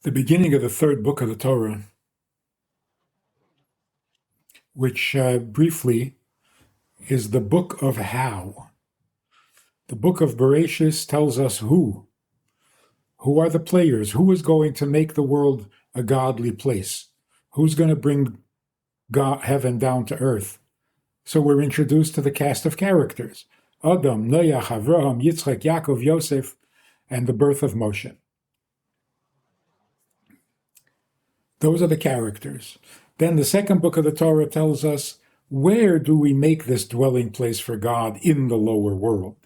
the beginning of the third book of the Torah, which briefly is the book of how. The book of Bereshis tells us who. Who are the players? Who is going to make the world a godly place? Who's going to bring God, heaven down to earth? So we're introduced to the cast of characters. Adam, Noach, Avraham, Yitzchak, Yaakov, Yosef, and the birth of Moshe. Those are the characters. Then the second book of the Torah tells us, where do we make this dwelling place for God in the lower world?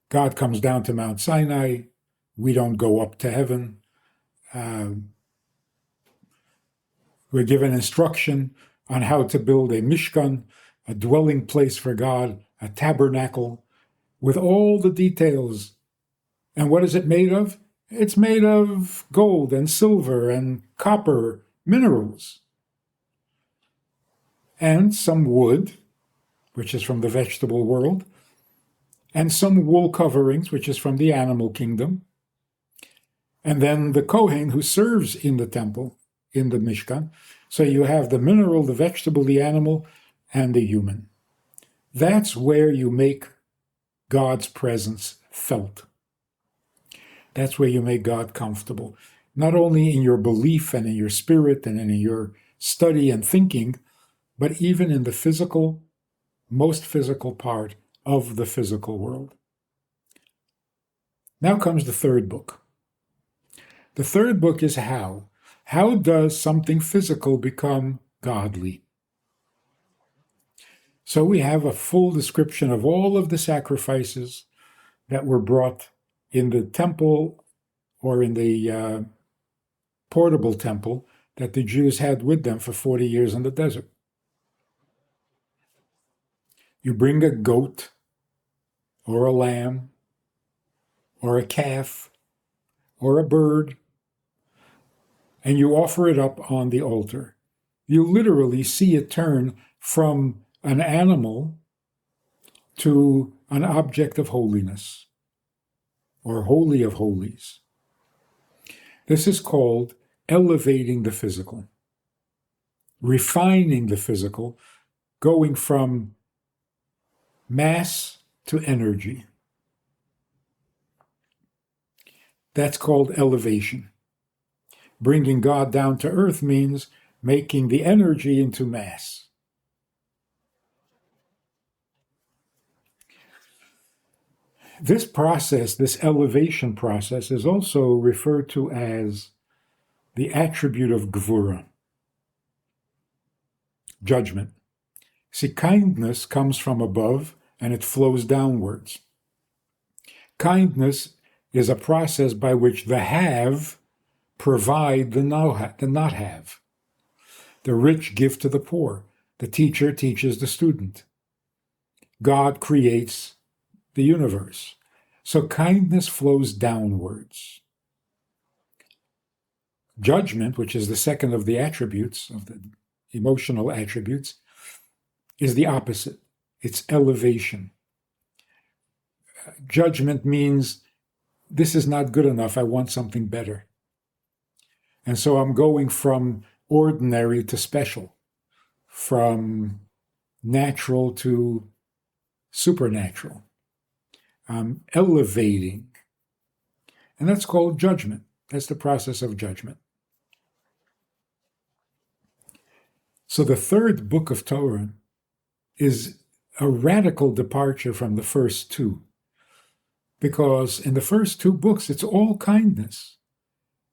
God comes down to Mount Sinai. We don't go up to heaven. We're given instruction on how to build a mishkan, a dwelling place for God, a tabernacle, with all the details. And what is it made of? It's made of gold and silver and copper, minerals. And some wood, which is from the vegetable world, and some wool coverings, which is from the animal kingdom. And then the Kohen who serves in the temple, in the Mishkan. So you have the mineral, the vegetable, the animal, and the human. That's where you make God's presence felt. That's where you make God comfortable. Not only in your belief and in your spirit and in your study and thinking, but even in the physical, most physical part of the physical world. Now comes the third book. The third book is how. How does something physical become godly? So we have a full description of all of the sacrifices that were brought in the temple or in the portable temple that the Jews had with them for 40 years in the desert. You bring a goat or a lamb or a calf or a bird, and you offer it up on the altar. You literally see it turn from an animal to an object of holiness, or holy of holies. This is called elevating the physical, refining the physical, going from mass to energy. That's called elevation. Bringing God down to earth means making the energy into mass. This process, this elevation process, is also referred to as the attribute of gvura, judgment. See, kindness comes from above and it flows downwards. Kindness is a process by which the have provide the not have. The rich give to the poor. The teacher teaches the student. God creates the universe. So kindness flows downwards. Judgment, which is the second of the attributes, of the emotional attributes, is the opposite. It's elevation. Judgment means this is not good enough. I want something better. And so I'm going from ordinary to special, from natural to supernatural. I'm elevating. And that's called judgment. That's the process of judgment. So the third book of Torah is a radical departure from the first two. Because in the first two books, it's all kindness.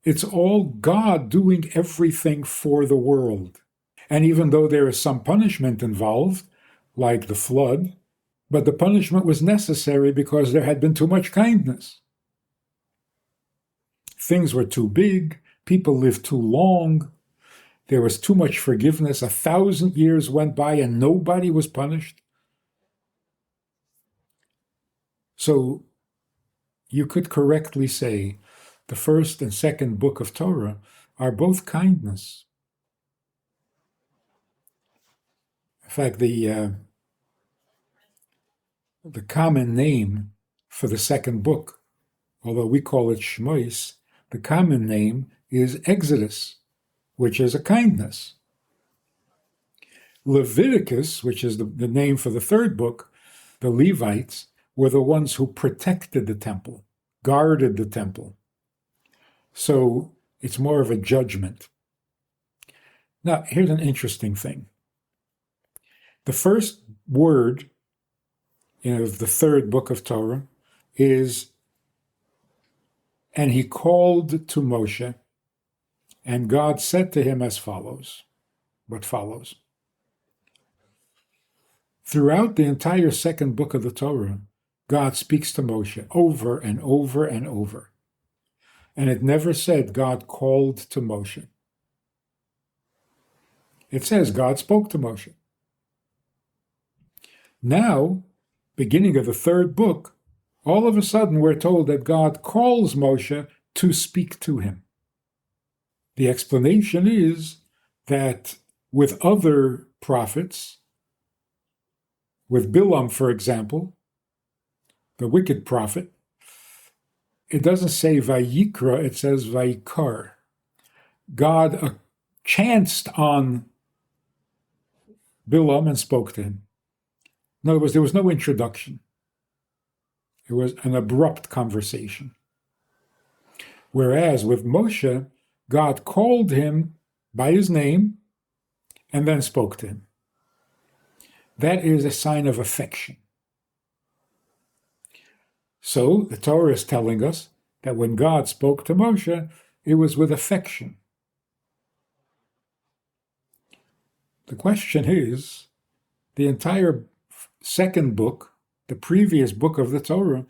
It's all God doing everything for the world. And even though there is some punishment involved, like the flood, but the punishment was necessary because there had been too much kindness. Things were too big, people lived too long, there was too much forgiveness, 1,000 years went by and nobody was punished. So you could correctly say the first and second book of Torah are both kindness. In fact, the common name for the second book, although we call it Shmois, The common name is Exodus, which is a kindness. Leviticus, which is the name for the third book, the Levites, were the ones who protected the temple, guarded the temple. So it's more of a judgment. Now, here's an interesting thing. The first word of the third book of Torah is, and he called to Moshe, and God said to him as follows. What follows? Throughout the entire second book of the Torah, God speaks to Moshe over and over and over. And it never said God called to Moshe. It says God spoke to Moshe. Now, beginning of the third book, all of a sudden we're told that God calls Moshe to speak to him. The explanation is that with other prophets, with Bilam, for example, the wicked prophet, it doesn't say Vayikra, it says Vayikra. God chanced on Bilam and spoke to him. In other words, there was no introduction. It was an abrupt conversation. Whereas with Moshe, God called him by his name and then spoke to him. That is a sign of affection. So the Torah is telling us that when God spoke to Moshe, it was with affection. The question is, the entire second book, the previous book of the Torah,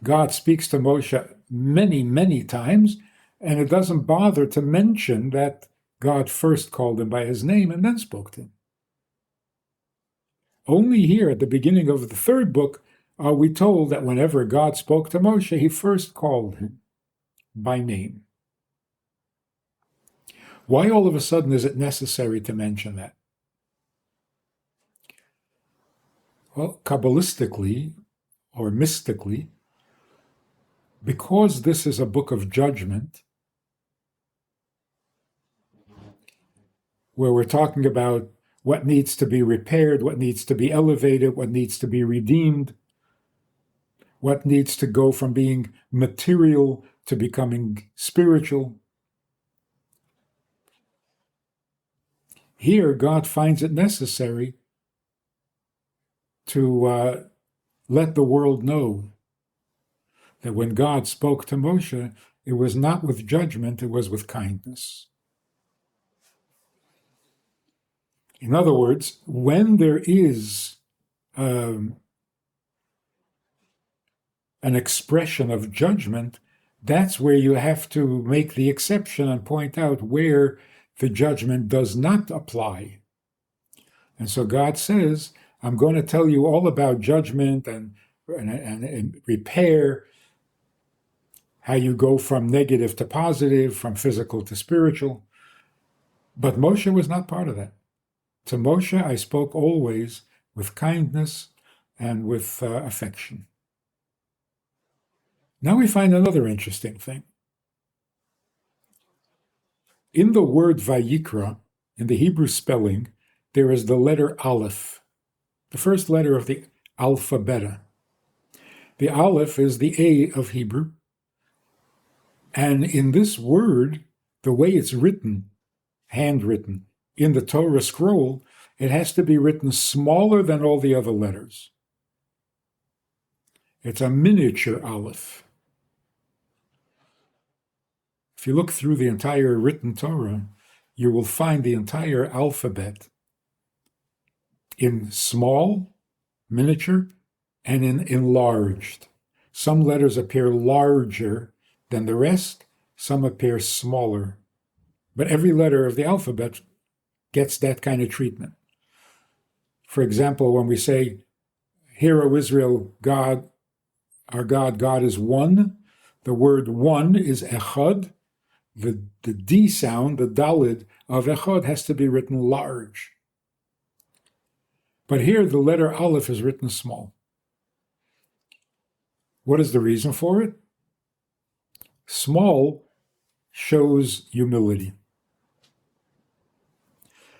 God speaks to Moshe many, many times, and it doesn't bother to mention that God first called him by his name and then spoke to him. Only here at the beginning of the third book are we told that whenever God spoke to Moshe, he first called him by name. Why all of a sudden is it necessary to mention that? Well, Kabbalistically or mystically, because this is a book of judgment, where we're talking about what needs to be repaired, what needs to be elevated, what needs to be redeemed, what needs to go from being material to becoming spiritual. Here, God finds it necessary to let the world know that when God spoke to Moshe, it was not with judgment, it was with kindness. In other words, when there is an expression of judgment, that's where you have to make the exception and point out where the judgment does not apply. And so God says, I'm going to tell you all about judgment and repair, how you go from negative to positive, from physical to spiritual. But Moshe was not part of that. To Moshe, I spoke always with kindness and with affection. Now we find another interesting thing. In the word Vayikra, in the Hebrew spelling, there is the letter Aleph, the first letter of the alphabet. The Aleph is the A of Hebrew. And in this word, the way it's written, handwritten, in the Torah scroll, it has to be written smaller than all the other letters. It's a miniature Aleph. If you look through the entire written Torah, you will find the entire alphabet in small, miniature, and in enlarged. Some letters appear larger than the rest, some appear smaller. But every letter of the alphabet gets that kind of treatment. For example, when we say, Hear, O Israel, God, our God, God is one, the word one is echad. The D sound, the dalid of echad, has to be written large. But here the letter Aleph is written small. What is the reason for it? Small shows humility.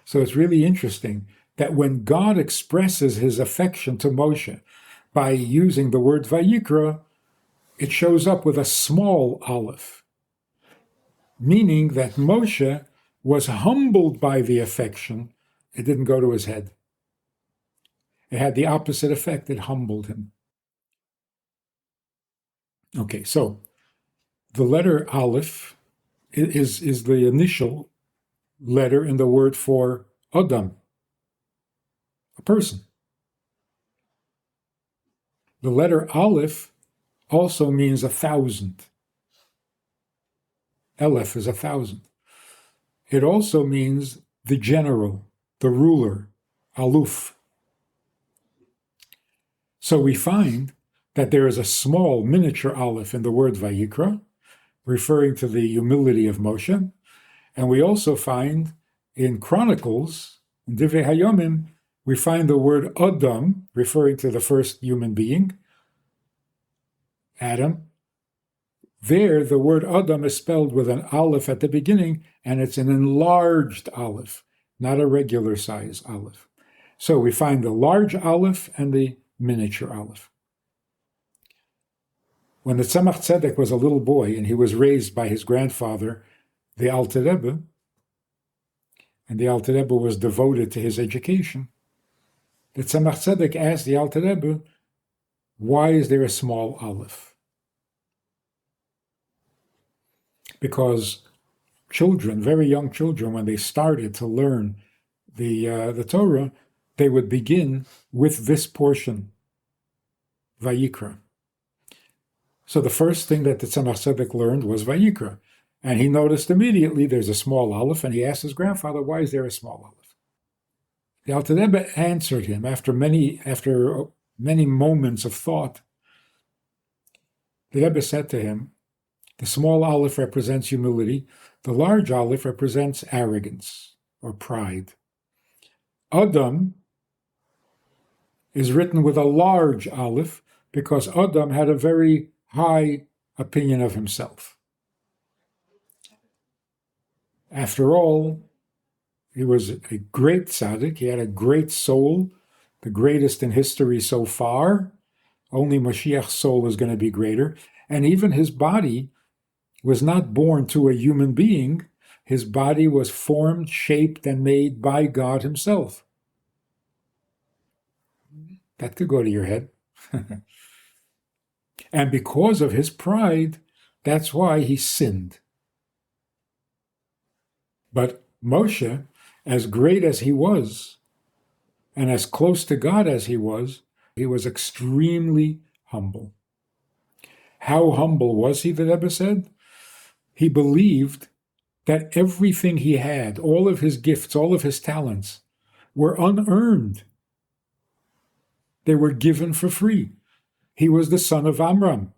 So it's really interesting that when God expresses his affection to Moshe by using the word Vayikra, it shows up with a small aleph, meaning that Moshe was humbled by the affection. It didn't go to his head. It had the opposite effect. It humbled him. Okay, so the letter aleph is the initial letter in the word for Adam, a person. The letter aleph also means 1,000. Aleph is 1,000. It also means the general, the ruler, aluf. So we find that there is a small miniature aleph in the word Vayikra, referring to the humility of Moshe. And we also find in Chronicles, in Divrei Hayomim, we find the word Adam, referring to the first human being, Adam. There, the word Adam is spelled with an aleph at the beginning, and it's an enlarged aleph, not a regular size aleph. So we find the large aleph and the miniature aleph. When the Tzemach Tzedek was a little boy and he was raised by his grandfather, the Alter Rebbe, and the Alter Rebbe was devoted to his education, the Tzemach Tzedek asked the Alter Rebbe, why is there a small aleph? Because children, very young children, when they started to learn the Torah, they would begin with this portion, Vayikra. So the first thing that the Tzemach Tzedek learned was Vayikra. And he noticed immediately there's a small aleph, and he asked his grandfather, why is there a small aleph? The Alter Rebbe answered him after many moments of thought. The Rebbe said to him, the small aleph represents humility, the large aleph represents arrogance or pride. Adam is written with a large aleph because Adam had a very high opinion of himself. After all, he was a great tzaddik, he had a great soul, the greatest in history so far. Only Mashiach's soul is going to be greater. And even his body was not born to a human being. His body was formed, shaped, and made by God himself. That could go to your head. And because of his pride, that's why he sinned. But Moshe, as great as he was, and as close to God as he was extremely humble. How humble was he, the Rebbe said? He believed that everything he had, all of his gifts, all of his talents, were unearned. They were given for free. He was the son of Amram.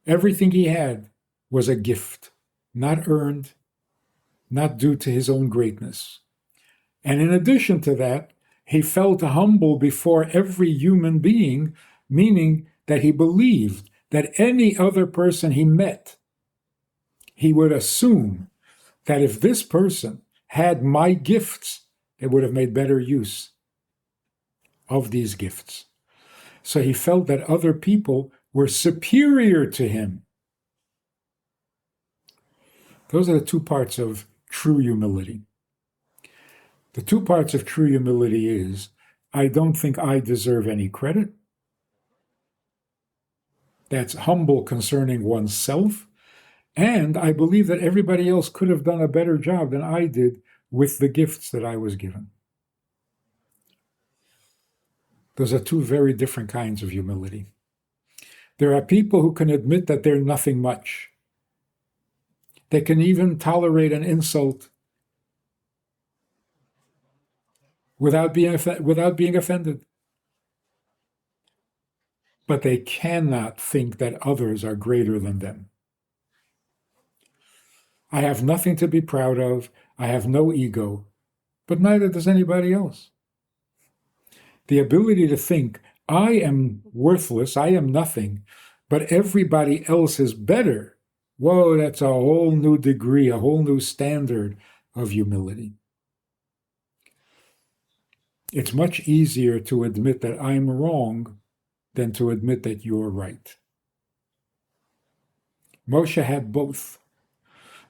Everything he had was a gift, not earned, not due to his own greatness. And in addition to that, he felt humble before every human being, meaning that he believed that any other person he met, he would assume that if this person had my gifts, they would have made better use of these gifts. So he felt that other people were superior to him. Those are the two parts of true humility. The two parts of true humility is, I don't think I deserve any credit. That's humble concerning oneself. And I believe that everybody else could have done a better job than I did with the gifts that I was given. Those are two very different kinds of humility. There are people who can admit that they're nothing much. They can even tolerate an insult without being offended. But they cannot think that others are greater than them. I have nothing to be proud of. I have no ego, but neither does anybody else. The ability to think, I am worthless, I am nothing, but everybody else is better. Whoa, that's a whole new degree, a whole new standard of humility. It's much easier to admit that I'm wrong than to admit that you're right. Moshe had both.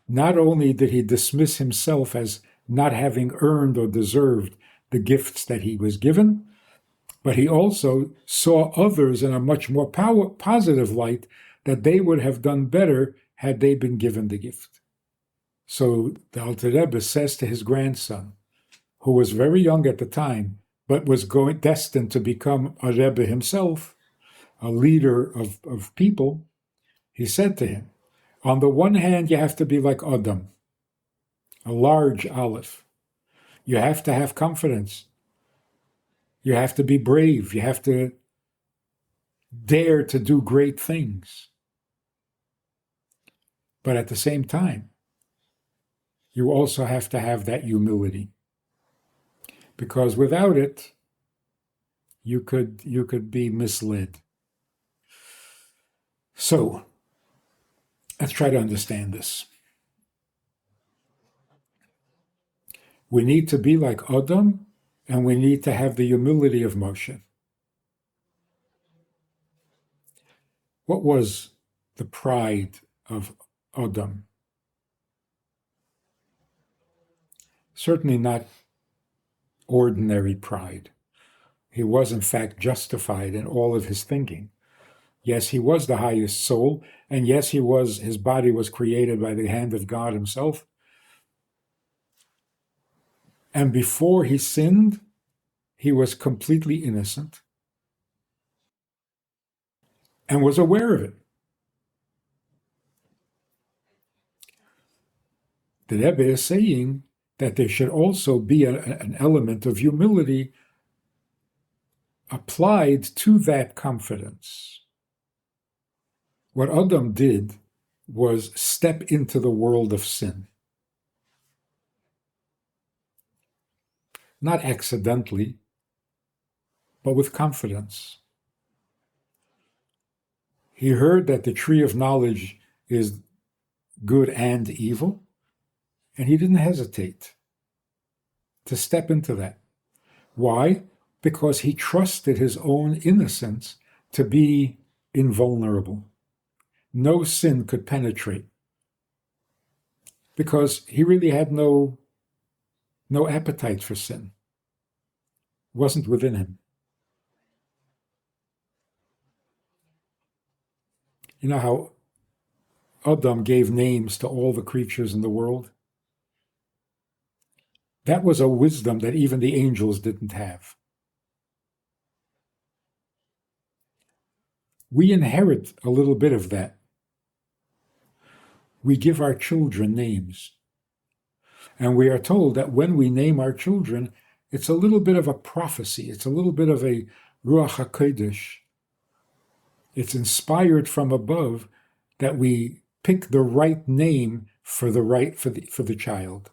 Not only did he dismiss himself as not having earned or deserved the gifts that he was given, but he also saw others in a much more positive light, that they would have done better had they been given the gift. So the Alter Rebbe says to his grandson, who was very young at the time, but was destined to become a Rebbe himself, a leader of people, he said to him, on the one hand, you have to be like Adam, a large Aleph. You have to have confidence. You have to be brave. You have to dare to do great things. But at the same time, you also have to have that humility. Because without it, you could be misled. So, let's try to understand this. We need to be like Adam, and we need to have the humility of Moshe. What was the pride of Adam? Certainly not ordinary pride. He was, in fact, justified in all of his thinking. Yes, he was the highest soul, and yes, his body was created by the hand of God himself. And before he sinned, he was completely innocent and was aware of it. The Rebbe is saying that there should also be an element of humility applied to that confidence. What Adam did was step into the world of sin. Not accidentally, but with confidence. He heard that the tree of knowledge is good and evil, and he didn't hesitate to step into that. Why? Because he trusted his own innocence to be invulnerable. No sin could penetrate, because he really had no appetite for sin. It wasn't within him. You know how Adam gave names to all the creatures in the world? That was a wisdom that even the angels didn't have. We inherit a little bit of that. We give our children names. And we are told that when we name our children, it's a little bit of a prophecy. It's a little bit of a Ruach HaKodesh. It's inspired from above that we pick the right name for the child.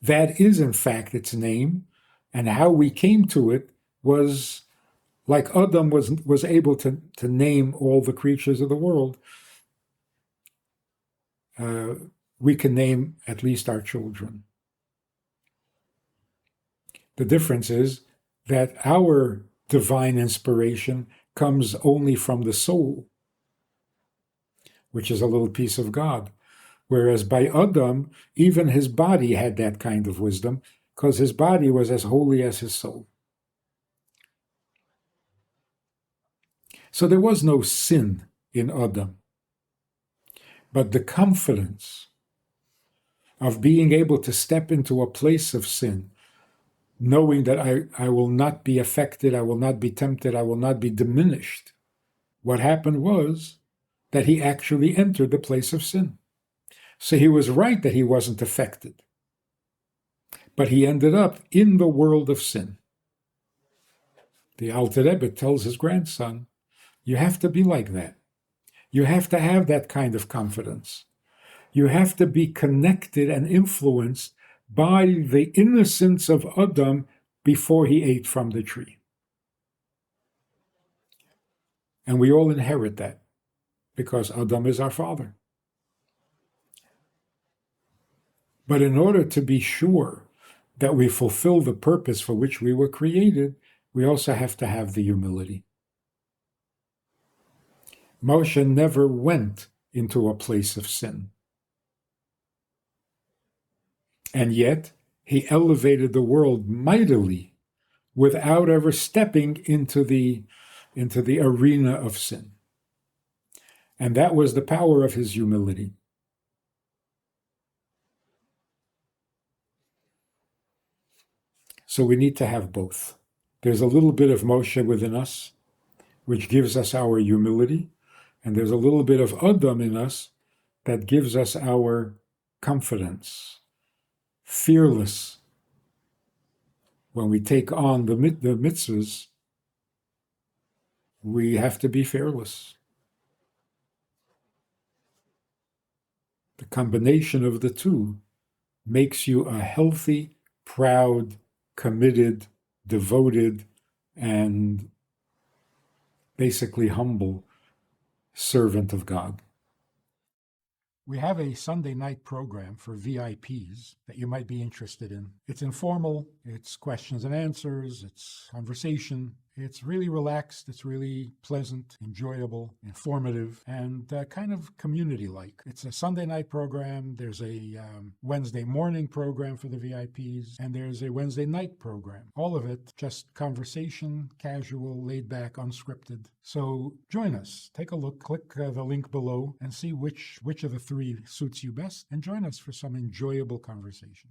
That is, in fact, its name, and how we came to it was like Adam was able to name all the creatures of the world. We can name at least our children. The difference is that our divine inspiration comes only from the soul, which is a little piece of God. Whereas by Adam, even his body had that kind of wisdom, because his body was as holy as his soul. So there was no sin in Adam. But the confidence of being able to step into a place of sin, knowing that I will not be affected, I will not be tempted, I will not be diminished. What happened was that he actually entered the place of sin. So he was right that he wasn't affected. But he ended up in the world of sin. The Alter Rebbe tells his grandson, you have to be like that. You have to have that kind of confidence. You have to be connected and influenced by the innocence of Adam before he ate from the tree. And we all inherit that because Adam is our father. But in order to be sure that we fulfill the purpose for which we were created, we also have to have the humility. Moshe never went into a place of sin. And yet, he elevated the world mightily without ever stepping into the arena of sin. And that was the power of his humility. So we need to have both. There's a little bit of Moshe within us, which gives us our humility, and there's a little bit of Adam in us that gives us our confidence, fearless. When we take on the mitzvahs, we have to be fearless. The combination of the two makes you a healthy, proud, committed, devoted, and basically humble servant of God. We have a Sunday night program for VIPs that you might be interested in. It's informal, it's questions and answers, it's conversation. It's really relaxed, it's really pleasant, enjoyable, informative, and kind of community-like. It's a Sunday night program, there's a Wednesday morning program for the VIPs, and there's a Wednesday night program. All of it just conversation, casual, laid back, unscripted. So join us, take a look, click the link below, and see which of the three suits you best, and join us for some enjoyable conversation.